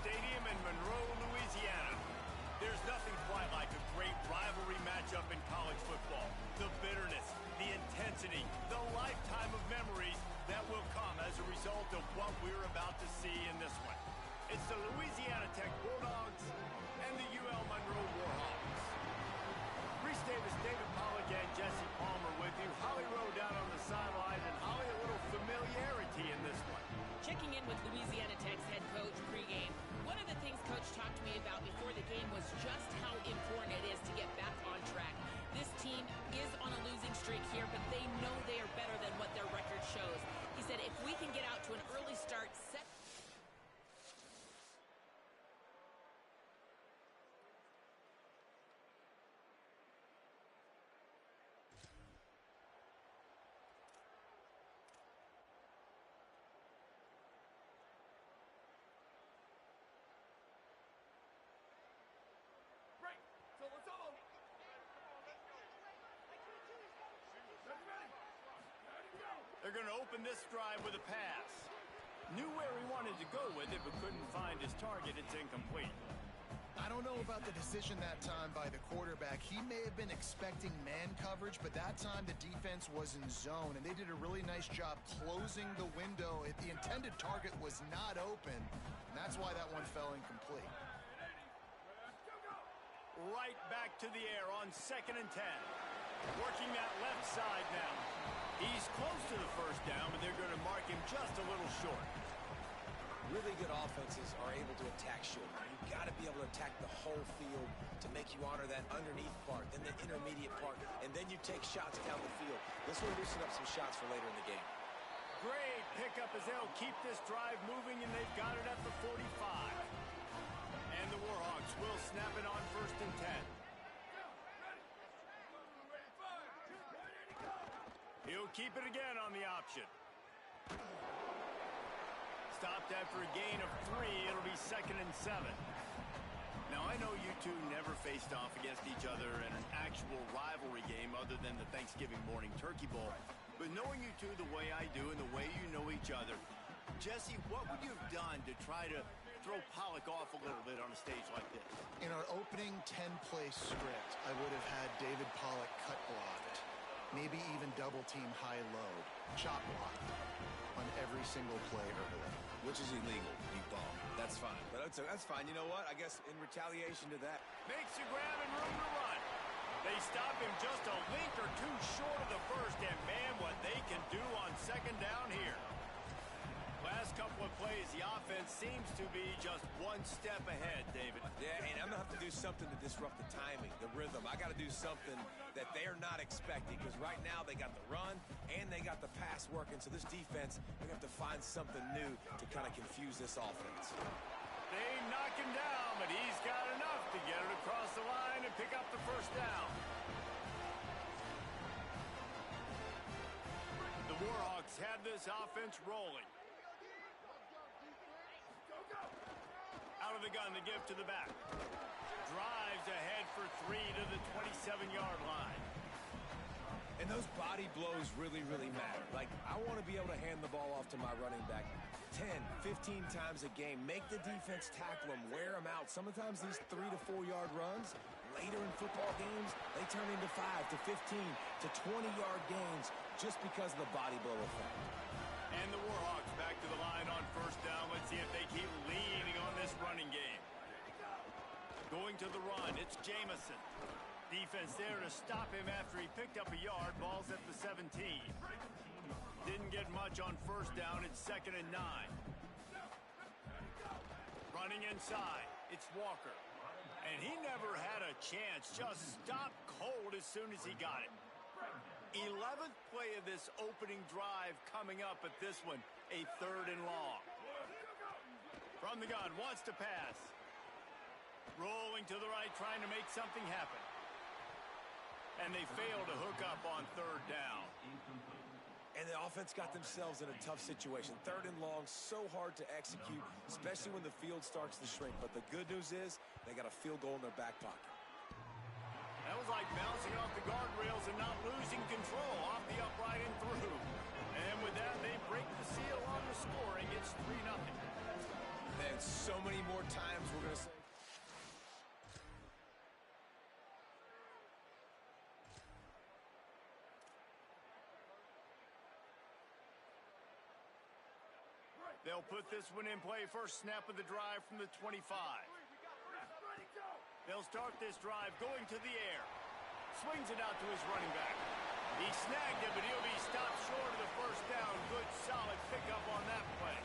Stadium in Monroe, Louisiana. There's nothing quite like a great rivalry matchup in college football. The bitterness, the intensity, the lifetime of memories that will come as a result of what we're about to see in this one. It's the Louisiana Tech Bulldogs and the UL Monroe Warhawks. Reese Davis, David Pollack, and Jesse Palmer with you. Holly Rowe down on the sideline, and Holly, a little familiarity in this one. Checking in with Louisiana Tech's head coach pregame, one of the things Coach talked to me about before the game was just how important it is to get back on track. This team is on a losing streak here, but they know they are better than what their record shows. He said if we can get out to an early start, set... So let's all. They're going to open this drive with a pass. Knew where he wanted to go with it, but couldn't find his target. It's incomplete. I don't know about the decision that time by the quarterback. He may have been expecting man coverage, but that time the defense was in zone, and they did a really nice job closing the window. The intended target was not open, and that's why that one fell incomplete. Right back to the air on 2nd and 10. Working that left side now. He's close to the first down, but they're going to mark him just a little short. Really good offenses are able to attack short. You've got to be able to attack the whole field to make you honor that underneath part, then the intermediate part, and then you take shots down the field. This will loosen up some shots for later in the game. Great pickup as they'll keep this drive moving, and they've got it at the 45. And the Warhawks will snap it on 1st and 10. He'll keep it again on the option. Stopped after a gain of 3. It'll be 2nd and 7. Now, I know you two never faced off against each other in an actual rivalry game other than the Thanksgiving morning Turkey Bowl. But knowing you two the way I do and the way you know each other, Jesse, what would you have done to try to throw Pollack off a little bit on a stage like this? In our opening 10-play script, I would have had David Pollack cut blocked, maybe even double-team high-load, chop blocked on every single play early. Which is illegal, you ball. That's fine. But that's fine. You know what? I guess in retaliation to that. Makes a grab and room to run. They stop him just a link or two short of the first, and man, what they can do on 2nd down here. Last couple of plays, the offense seems to be just one step ahead, David. Yeah, and I'm going to have to do something to disrupt the timing, the rhythm. I got to do something that they're not expecting, because right now they got the run and they got the pass working. So this defense, they're going to have to find something new to kind of confuse this offense. They knock him down, but he's got enough to get it across the line and pick up the 1st down. The Warhawks have this offense rolling. Out of the gun, the give to the back. Drives ahead for 3 to the 27-yard line. And those body blows really, really matter. Like, I want to be able to hand the ball off to my running back 10, 15 times a game. Make the defense tackle them, wear them out. Sometimes these 3 to 4 yard runs, later in football games, they turn into 5 to 15 to 20-yard gains just because of the body blow effect. And the Warhawks back to the line on 1st down. Let's see if they keep leaning on this running game. Going to the run, it's Jamison. Defense there to stop him after he picked up a yard. Ball's at the 17. Didn't get much on 1st down. It's 2nd and 9. Running inside, it's Walker. And he never had a chance. Just stopped cold as soon as he got it. 11th play of this opening drive coming up, but this one, a 3rd and long. From the gun, wants to pass. Rolling to the right, trying to make something happen. And they fail to hook up on 3rd down. And the offense got themselves in a tough situation. 3rd and long, so hard to execute, especially when the field starts to shrink. But the good news is they got a field goal in their back pocket. That was like bouncing off the guardrails and not losing control off the upright and through. And with that, they break the seal on the scoring. It's 3-0. Man, so many more times we're going to say. They'll put this one in play. First snap of the drive from the 25. They'll start this drive going to the air. Swings it out to his running back. He snagged it, but he'll be stopped short of the first down. Good, solid pickup on that play.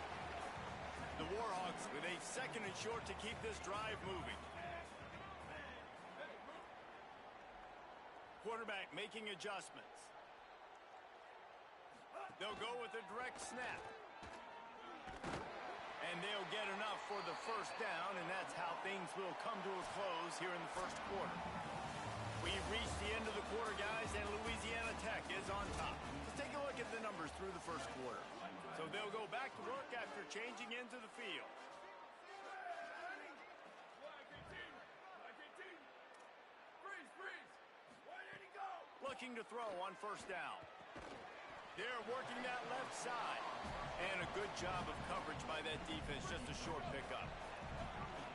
The Warhawks with a second and short to keep this drive moving. Quarterback making adjustments. They'll go with a direct snap. And they'll get enough for the first down, and that's how things will come to a close here in the first quarter. We've reached the end of the quarter, guys, and Louisiana Tech is on top. Let's take a look at the numbers through the first quarter. So they'll go back to work after changing into the field. Looking to throw on first down. They're working that left side. And a good job of coverage by that defense. Just a short pickup.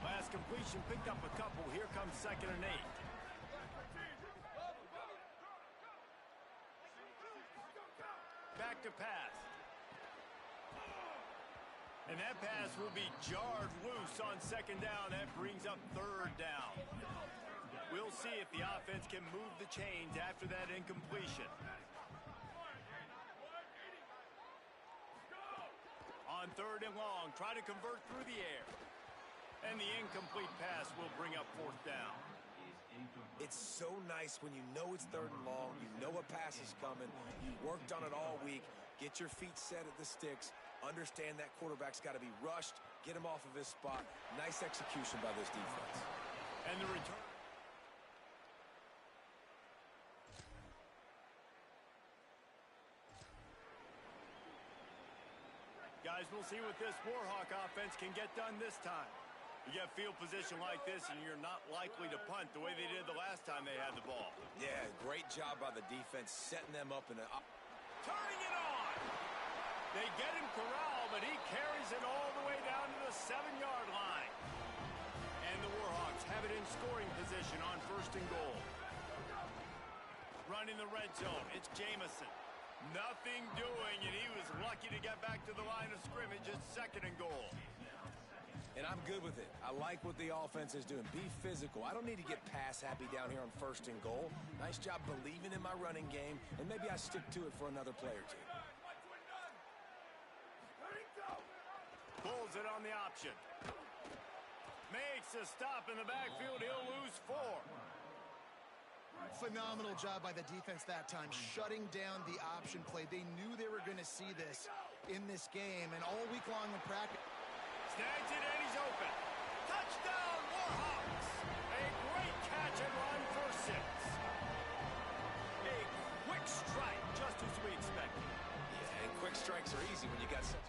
Last completion picked up a couple. Here comes 2nd and 8. Back to pass. And that pass will be jarred loose on 2nd down. That brings up 3rd down. We'll see if the offense can move the chains after that incompletion. On 3rd and long, try to convert through the air. And the incomplete pass will bring up 4th down. It's so nice when you know it's 3rd and long, you know a pass is coming, you worked on it all week, get your feet set at the sticks, understand that quarterback's got to be rushed, get him off of his spot. Nice execution by this defense. And the return. Guys, we'll see what this Warhawk offense can get done this time. You get field position like this, and you're not likely to punt the way they did the last time they had the ball. Yeah, great job by the defense setting them up in a... Turning it on! They get him corralled, but he carries it all the way down to the 7-yard line. And the Warhawks have it in scoring position on 1st and goal. Running the red zone, it's Jamison. Nothing doing, and he was lucky to get back to the line of scrimmage at 2nd and goal. And I'm good with it. I like what the offense is doing. Be physical. I don't need to get pass happy down here on 1st and goal. Nice job believing in my running game, and maybe I stick to it for another play or two. Pulls it on the option. Makes a stop in the backfield. He'll lose 4. Phenomenal job by the defense that time, shutting down the option play. They knew they were going to see this in this game, and all week long in practice. Snags it, and he's open. Touchdown, Warhawks! A great catch and run for 6. A quick strike, just as we expected. Yeah, and quick strikes are easy when you got such...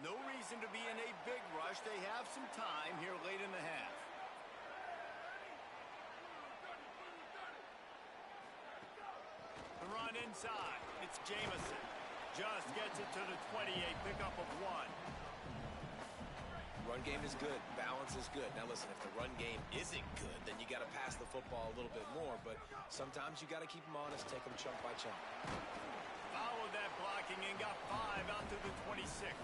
No reason to be in a big rush. They have some time here late in the half. The run inside. It's Jamison. Just gets it to the 28. Pickup of 1. Run game is good. Balance is good. Now listen, if the run game isn't good, then you got to pass the football a little bit more. But sometimes you got to keep them honest, take them chunk by chunk. Followed that blocking and got 5 out to the 26.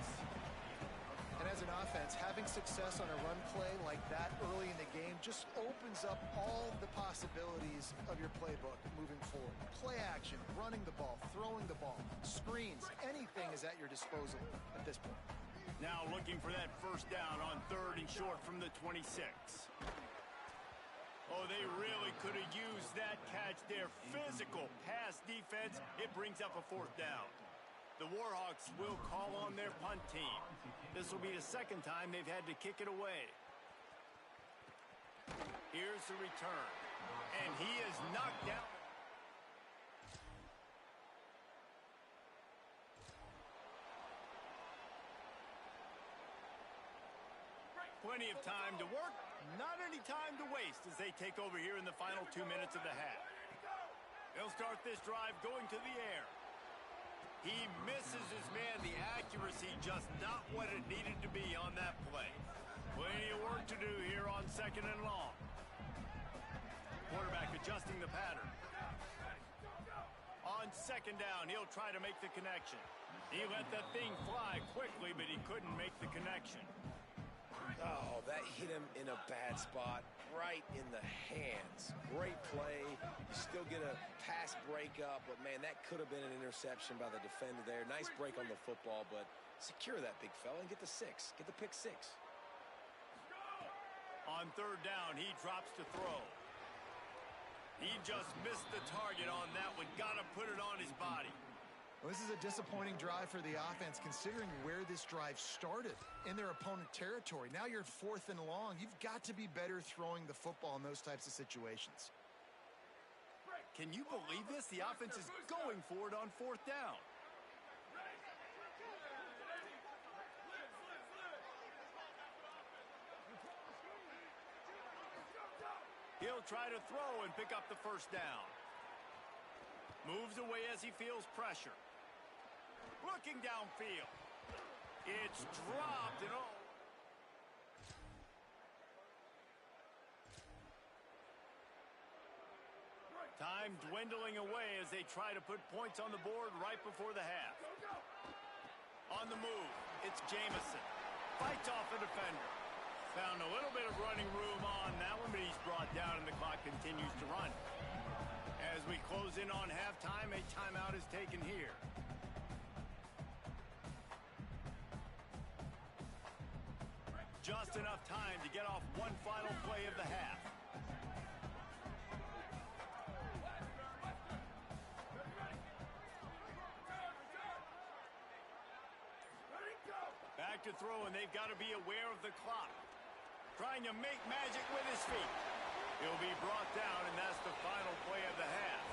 And as an offense, having success on a run play like that early in the game just opens up all the possibilities of your playbook moving forward. Play action, running the ball, throwing the ball, screens, anything is at your disposal at this point. Now looking for that first down on 3rd and short from the 26. Oh, they really could have used that catch there. Physical pass defense. It brings up a 4th down. The Warhawks will call on their punt team. This will be the 2nd time they've had to kick it away. Here's the return. And he is knocked down. Plenty of time to work, not any time to waste as they take over here in the final 2 minutes of the half. They'll start this drive going to the air. He misses his man. The accuracy just not what it needed to be on that play. Plenty of work to do here on 2nd and long. Quarterback adjusting the pattern. On 2nd down, he'll try to make the connection. He let that thing fly quickly, but he couldn't make the connection. Oh, that hit him in a bad spot, right in the hands. Great play. You still get a pass breakup, but, man, that could have been an interception by the defender there. Nice break on the football, but secure that big fella and get the 6. Get the pick 6. On 3rd down, he drops to throw. He just missed the target on that one. Got to put it on his body. Well, this is a disappointing drive for the offense, considering where this drive started in their opponent territory. Now you're at 4th and long. You've got to be better throwing the football in those types of situations. Can you believe this? The offense is going for it on 4th down. He'll try to throw and pick up the 1st down. Moves away as he feels pressure. Looking downfield. It's dropped and all. Time dwindling away as they try to put points on the board right before the half. On the move, it's Jamison. Fights off a defender. Found a little bit of running room on that one, but he's brought down and the clock continues to run. As we close in on halftime, a timeout is taken here. Just enough time to get off one final play of the half. Back to throw, and they've got to be aware of the clock. Trying to make magic with his feet. He'll be brought down, and that's the final play of the half.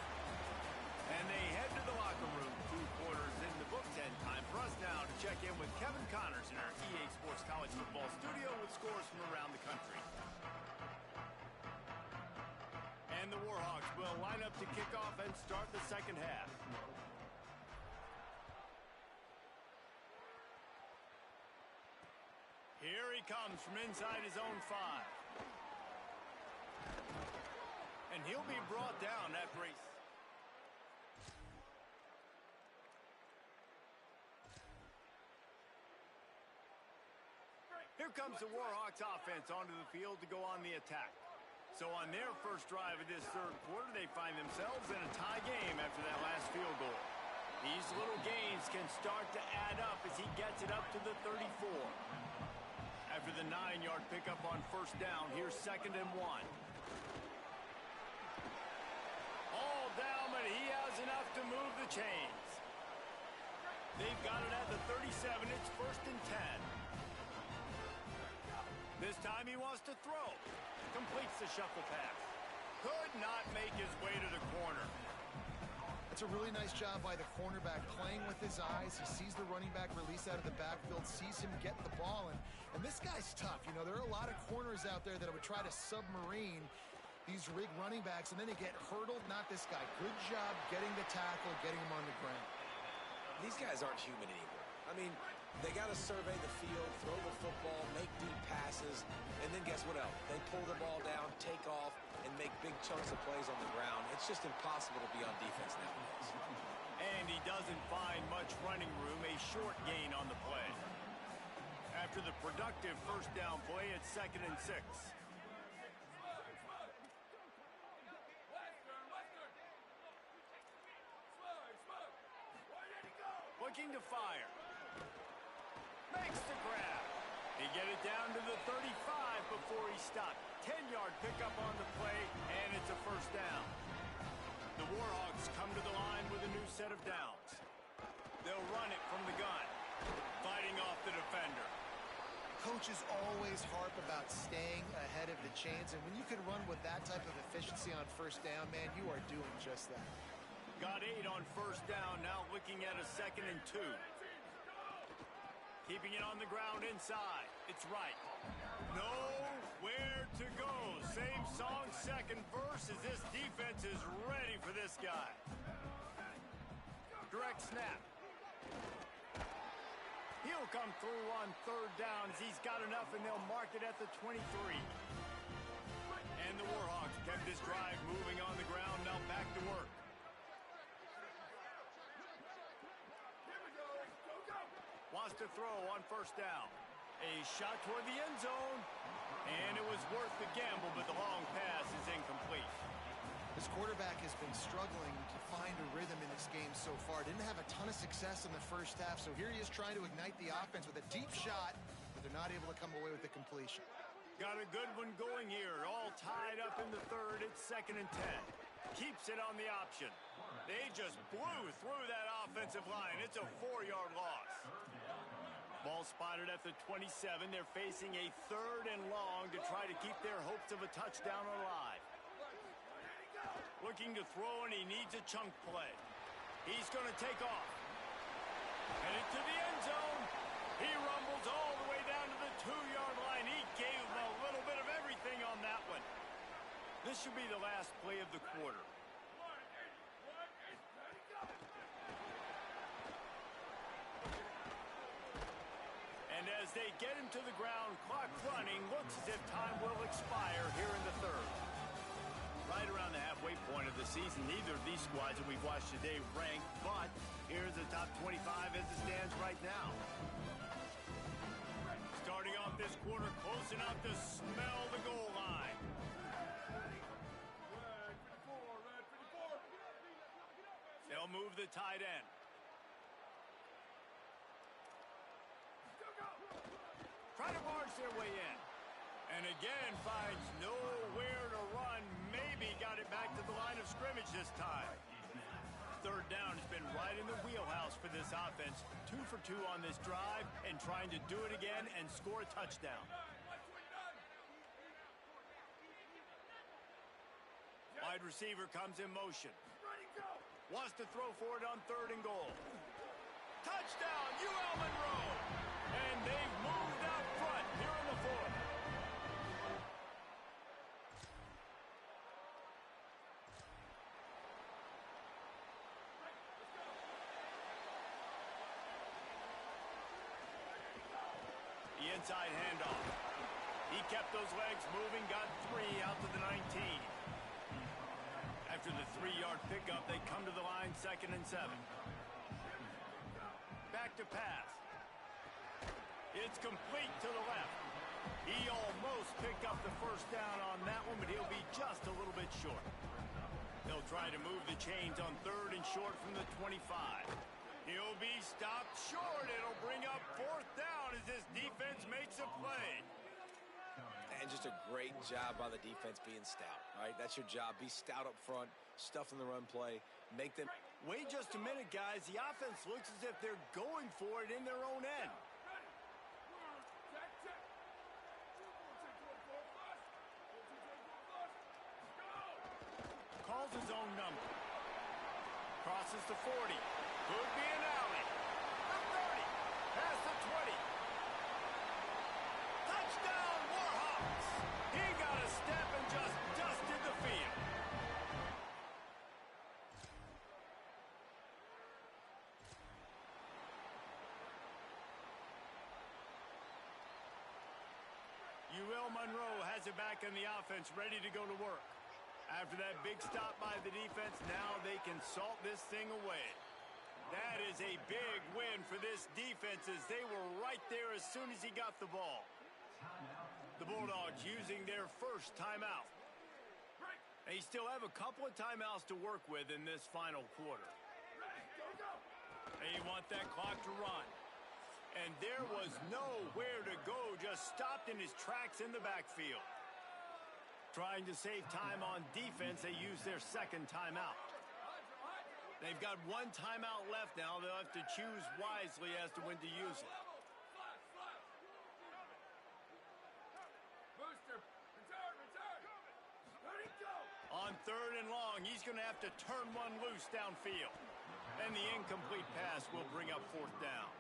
And they head to the locker room. 2 quarters in the books, and time for us now to check in with Kevin Connors in our EA Sports College Football studio with scores from around the country. And the Warhawks will line up to kick off and start the 2nd half. Here he comes from inside his own 5. And he'll be brought down at race. Here comes the Warhawks offense onto the field to go on the attack. So on their first drive of this 3rd quarter, they find themselves in a tie game after that last field goal. These little gains can start to add up as he gets it up to the 34. After the 9-yard pickup on 1st down, here's 2nd and 1. All down, but he has enough to move the chains. They've got it at the 37. It's 1st and 10. This time he wants to throw. Completes the shuffle pass. Could not make his way to the corner. That's a really nice job by the cornerback, playing with his eyes. He sees the running back release out of the backfield, sees him get the ball, and this guy's tough. You know, there are a lot of corners out there that would try to submarine these rig running backs, and then they get hurdled. Not this guy. Good job getting the tackle, getting him on the ground. These guys aren't human anymore. I mean, they got to survey the field, throw the football, make deep passes, and then guess what else? They pull the ball down, take off, and make big chunks of plays on the ground. It's just impossible to be on defense nowadays. And he doesn't find much running room, a short gain on the play. After the productive 1st down play, it's 2nd and 6. Looking to fire. Makes the grab. He get it down to the 35 before he stopped. 10-yard pickup on the play, and it's a 1st down. The Warhawks come to the line with a new set of downs. They'll run it from the gun, fighting off the defender. Coaches always harp about staying ahead of the chains, and when you can run with that type of efficiency on 1st down, man, you are doing just that. Got 8 on 1st down, now looking at a 2nd and 2. Keeping it on the ground inside. It's right. Nowhere to go. Same song, second verse, as this defense is ready for this guy. Direct snap. He'll come through on third down as he's got enough, and they'll mark it at the 23. And the Warhawks kept this drive moving on the ground. Now back to work. Wants to throw on first down. A shot toward the end zone. And it was worth the gamble, but the long pass is incomplete. This quarterback has been struggling to find a rhythm in this game so far. Didn't have a ton of success in the first half, so here he is trying to ignite the offense with a deep shot, but they're not able to come away with the completion. Got a good one going here. All tied up in the third. It's 2nd and 10. Keeps it on the option. They just blew through that offensive line. It's a 4-yard loss. Ball spotted at the 27. They're facing a 3rd and long to try to keep their hopes of a touchdown alive. Looking to throw, and he needs a chunk play. He's going to take off. Headed to the end zone. He rumbles all the way down to the 2-yard line. He gave him a little bit of everything on that one. This should be the last play of the quarter. And as they get him to the ground, clock running, looks as if time will expire here in the third. Right around the halfway point of the season, neither of these squads that we've watched today rank, but here's the top 25 as it stands right now. Starting off this quarter, close enough to smell the goal line. They'll move the tight end. Try to barge their way in. And again, finds nowhere to run. Maybe got it back to the line of scrimmage this time. 3rd down has been right in the wheelhouse for this offense. 2 for 2 on this drive and trying to do it again and score a touchdown. Wide receiver comes in motion. Wants to throw for it on 3rd and goal. Touchdown, UL Monroe! And they've moved out front here in the 4th. The inside handoff. He kept those legs moving, got 3 out to the 19. After the 3-yard pickup, they come to the line, 2nd and 7. Back to pass. It's complete to the left. He almost picked up the first down on that one, but he'll be just a little bit short. They'll try to move the chains on 3rd and short from the 25. He'll be stopped short. It'll bring up 4th down as this defense makes a play. And just a great job by the defense being stout, right? That's your job. Be stout up front, stuff in the run play, make them... Wait just a minute, guys. The offense looks as if they're going for it in their own end. Calls his own number. Crosses the 40. Could be an alley. The 30. Past the 20. Touchdown, Warhawks! He got a step and just dusted the field. UL Monroe has it back in the offense, ready to go to work. After that big stop by the defense, now they can salt this thing away. That is a big win for this defense as they were right there as soon as he got the ball. The Bulldogs using their first timeout. They still have a couple of timeouts to work with in this final quarter. They want that clock to run. And there was nowhere to go, just stopped in his tracks in the backfield. Trying to save time on defense, they use their 2nd timeout. They've got 1 timeout left now. They'll have to choose wisely as to when to use it. On 3rd and long, he's going to have to turn one loose downfield. And the incomplete pass will bring up 4th down.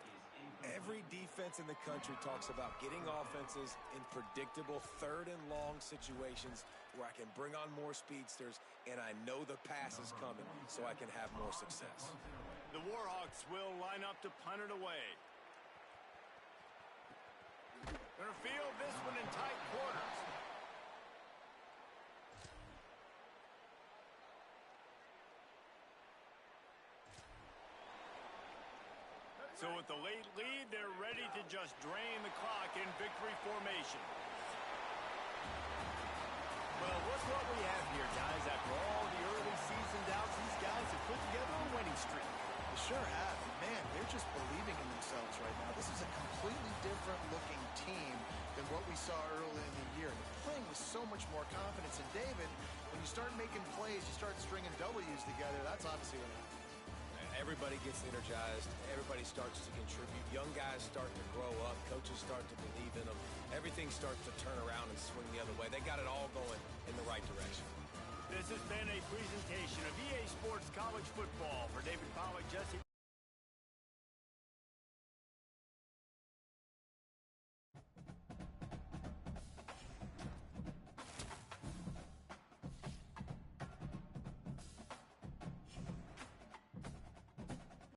Every defense in the country talks about getting offenses in predictable third and long situations where I can bring on more speedsters and I know the pass is coming so I can have more success. The Warhawks will line up to punt it away. Gonna field this one in tight quarters. So with the late lead, they're ready to just drain the clock in victory formation. Well, look what we have here, guys. After all the early season doubts, these guys have put together a winning streak. They sure have. Man, they're just believing in themselves right now. This is a completely different looking team than what we saw early in the year. They're playing with so much more confidence. And David, when you start making plays, you start stringing W's together, that's obviously what happens. Everybody gets energized. Everybody starts to contribute. Young guys start to grow up. Coaches start to believe in them. Everything starts to turn around and swing the other way. They got it all going in the right direction. This has been a presentation of EA Sports College Football. For David Pollack, Jesse